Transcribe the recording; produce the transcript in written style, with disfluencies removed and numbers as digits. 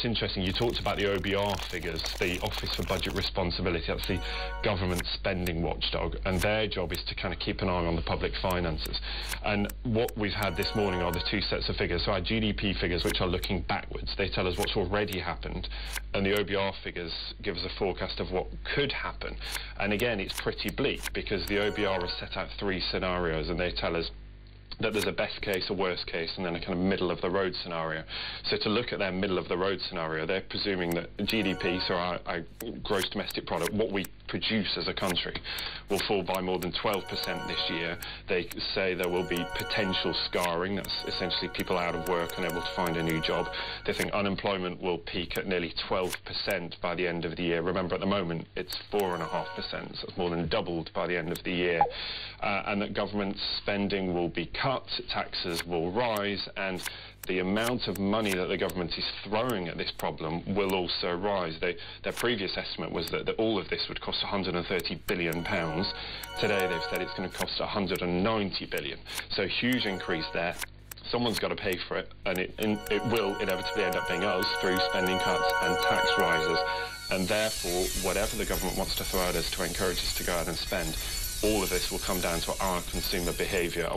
It's interesting, you talked about the OBR figures, the Office for Budget Responsibility. That's the government spending watchdog, and their job is to kind of keep an eye on the public finances. And what we've had this morning are the two sets of figures. So our GDP figures, which are looking backwards, they tell us what's already happened, and the OBR figures give us a forecast of what could happen. And again, it's pretty bleak, because the OBR has set out three scenarios, and they tell us that there's a best case, a worst case, and then a kind of middle of the road scenario. So to look at their middle of the road scenario, they're presuming that GDP, so our gross domestic product, what we produce as a country, will fall by more than 12% this year. They say there will be potential scarring, that's essentially people out of work, unable to find a new job. They think unemployment will peak at nearly 12% by the end of the year. Remember, at the moment, it's 4.5%, so it's more than doubled by the end of the year. And that government spending will be cut, taxes will rise, and the amount of money that the government is throwing at this problem will also rise. Their previous estimate was that all of this would cost £130 billion. Today they've said it's going to cost £190 billion. So a huge increase there. Someone's got to pay for it, and it will inevitably end up being us through spending cuts and tax rises. And therefore, whatever the government wants to throw at us to encourage us to go out and spend, all of this will come down to our consumer behaviour.